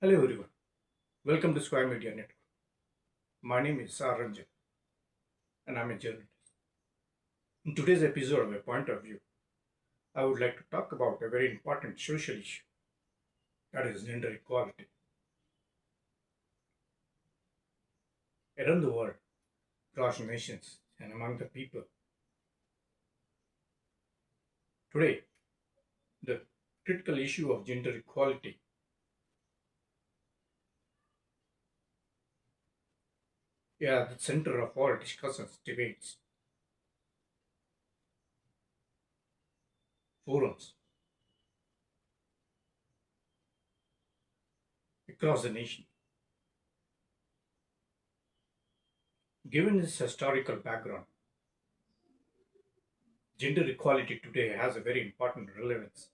Hello everyone, welcome to Square Media Network. My name is Saranjan and I'm a journalist. In today's episode of A Point of View, I would like to talk about a very important social issue, that is gender equality. Around the world, across nations and among the people, today the critical issue of gender equality is at the center of all discussions, debates, forums across the nation. Given its historical background, gender equality today has a very important relevance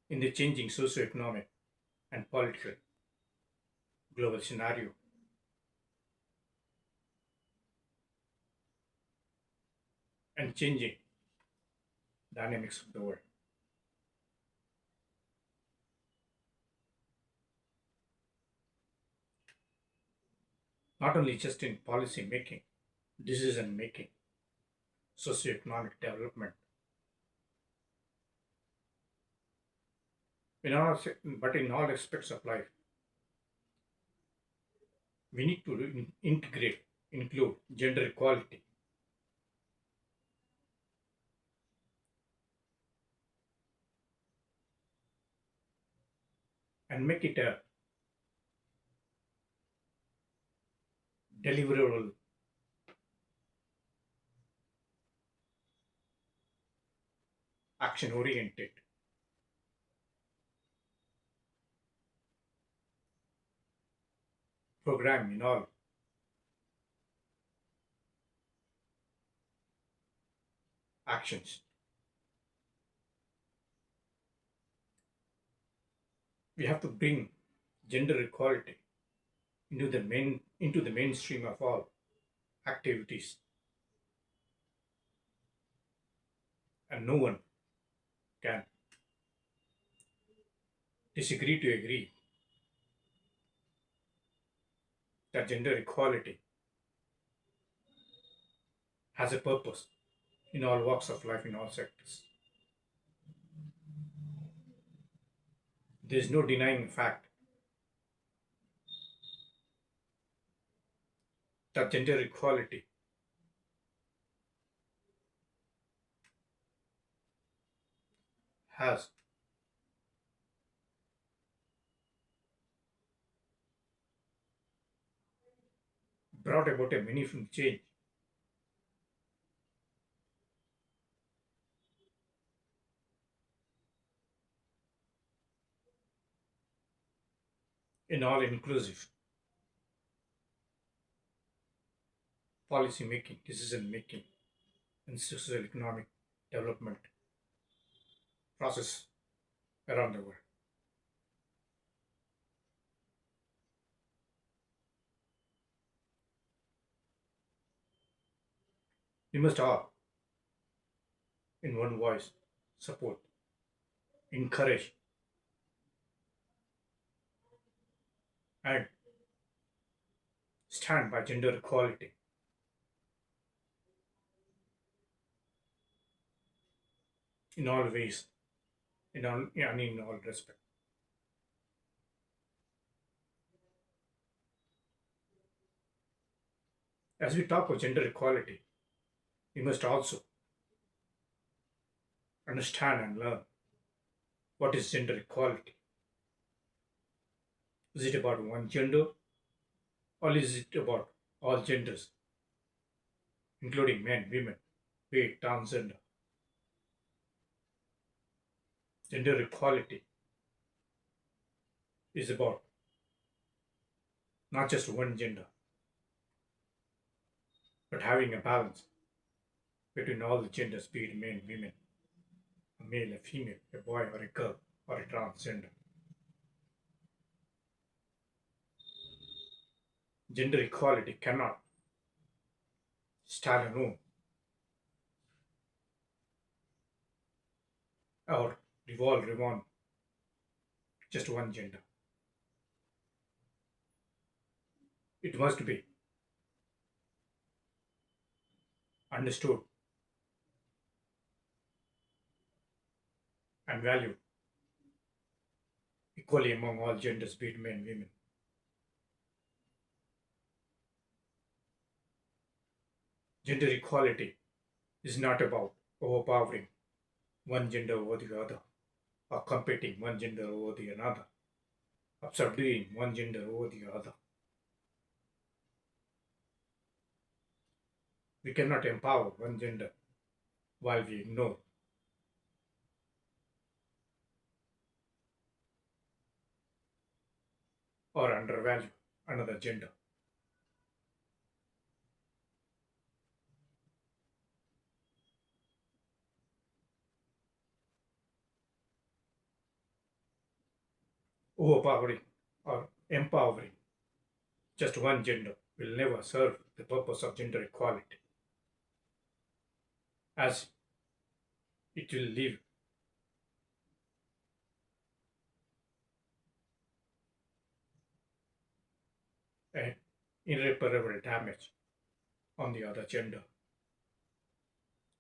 in the changing socio-economic and political global scenario and changing dynamics of the world. Not only just in policy making, decision making, socio-economic development, but in all aspects of life, we need to include gender equality and make it a deliverable action oriented program in all actions. We have to bring gender equality into the mainstream of all activities, and no one can disagree to agree that gender equality has a purpose in all walks of life, in all sectors. There is no denying the fact that gender equality has brought about a meaningful change in all inclusive policy making, decision making, and social economic development process around the world. We must all, in one voice, support, encourage, and stand by gender equality in all ways, in all respect. As we talk of gender equality, we must also understand and learn what is gender equality. Is it about one gender, or is it about all genders, including men, women, be it transgender? Gender equality is about not just one gender, but having a balance between all the genders, be it men, women, a male, a female, a boy or a girl, or a transgender. Gender equality cannot stand alone or revolve around just one gender. It must be understood and valued equally among all genders, be it men and women. Gender equality is not about overpowering one gender over the other, or competing one gender over the another, or subduing one gender over the other. We cannot empower one gender while we ignore or undervalue another gender. Overpowering or empowering just one gender will never serve the purpose of gender equality, as it will leave an irreparable damage on the other gender.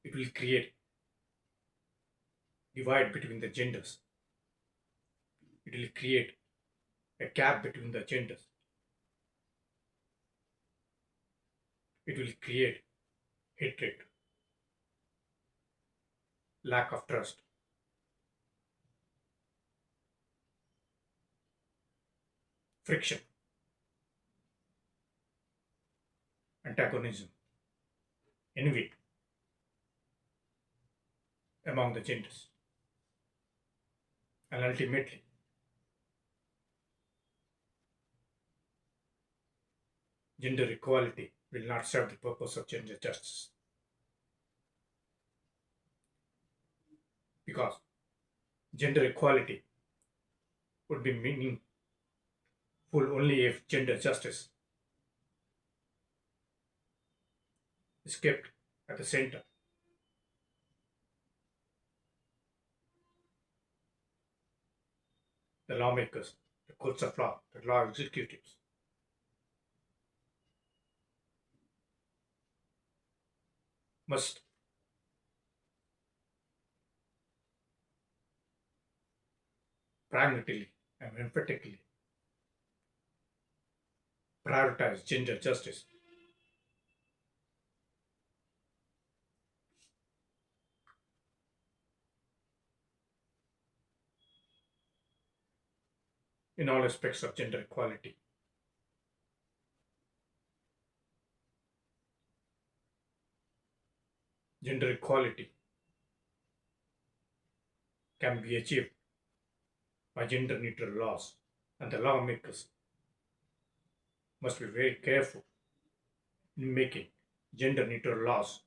It will create divide between the genders. It will create a gap between the genders. It will create hatred, lack of trust, friction, antagonism, envy among the genders. And ultimately, gender equality will not serve the purpose of gender justice, because gender equality would be meaningful only if gender justice is kept at the center. The lawmakers, the courts of law, the law executives must pragmatically and emphatically prioritize gender justice in all aspects of gender equality. Gender equality can be achieved by gender neutral laws, and the lawmakers must be very careful in making gender neutral laws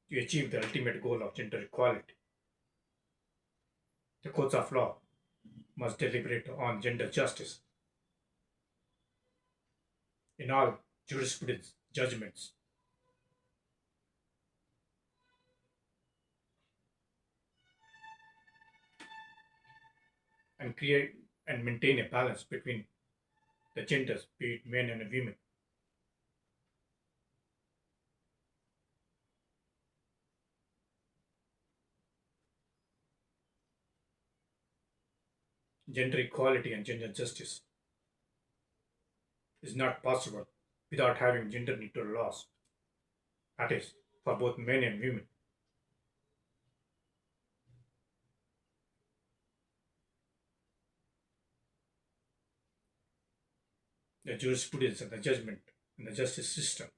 to achieve the ultimate goal of gender equality. The courts of law must deliberate on gender justice in all jurisprudence judgments and create and maintain a balance between the genders, be it men and women. Gender equality and gender justice is not possible without having gender neutral laws, that is, for both men and women. The jurisprudence and the judgment and the justice system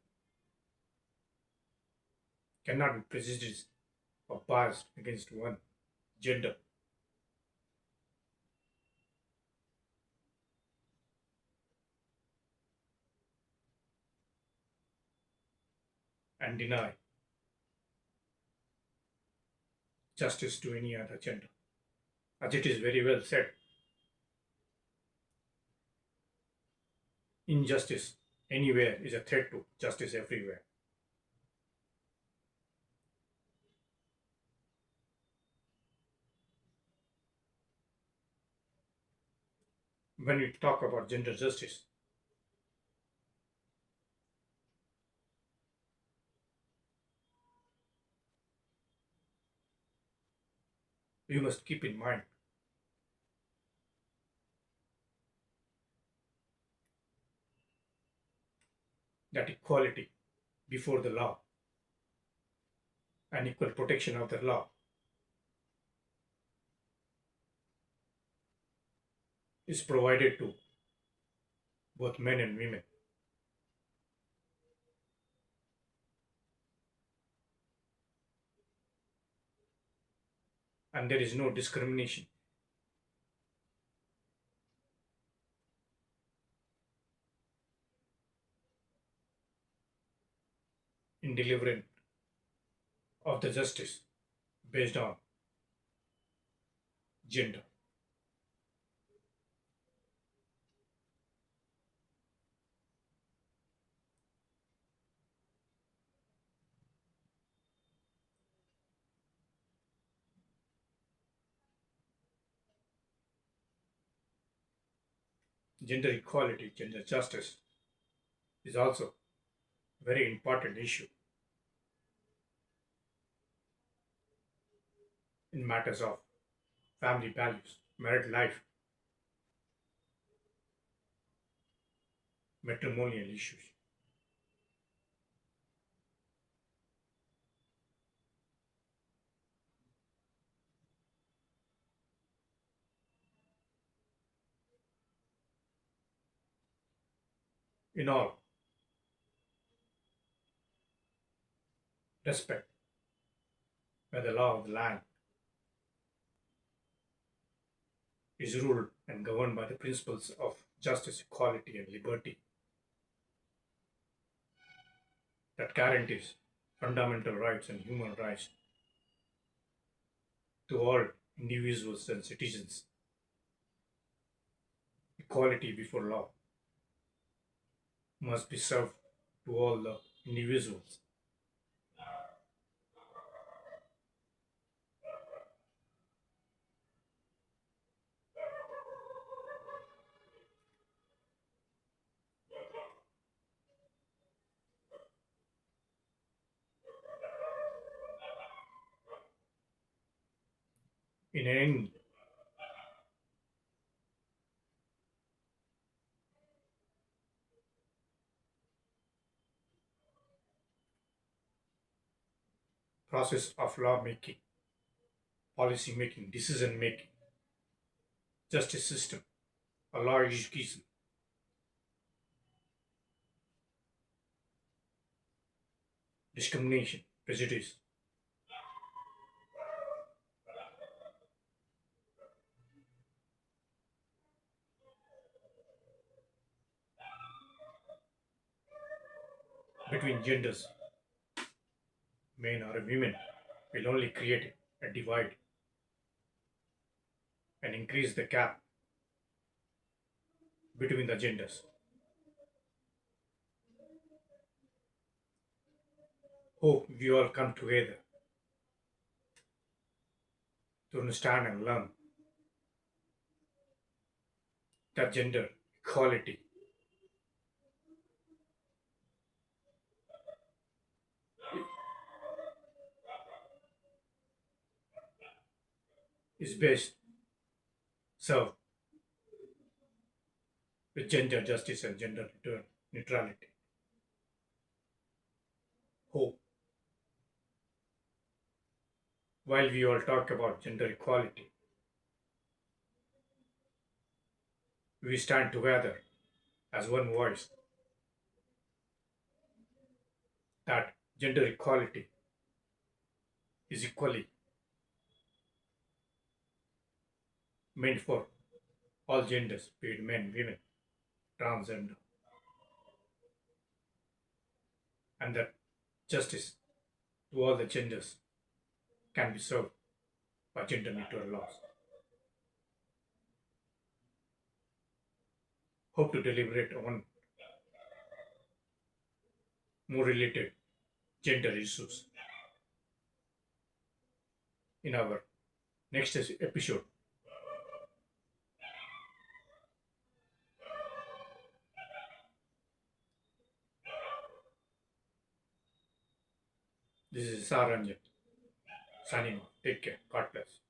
cannot be prejudiced or biased against one gender and deny justice to any other gender. As it is very well said, injustice anywhere is a threat to justice everywhere. When we talk about gender justice, we must keep in mind that equality before the law and equal protection of the law is provided to both men and women, and there is no discrimination in delivering of the justice based on gender. Gender equality, gender justice is also a very important issue in matters of family values, married life, matrimonial issues. In all respect, where the law of the land is ruled and governed by the principles of justice, equality, and liberty that guarantees fundamental rights and human rights to all individuals and citizens. Equality before law must be served to all the individuals. In any process of law making, policy making, decision making, justice system, a law education, discrimination, prejudice, between genders, men or women, will only create a divide and increase the gap between the genders. Hope we all come together to understand and learn that gender equality is best served with gender justice and gender neutrality. Hope, while we all talk about gender equality, we stand together as one voice that gender equality is equally meant for all genders, be it men, women, transgender, and that justice to all the genders can be served by gender neutral laws. Hope to deliberate on more related gender issues in our next episode. This is Saranjan signing off. Take care. God bless.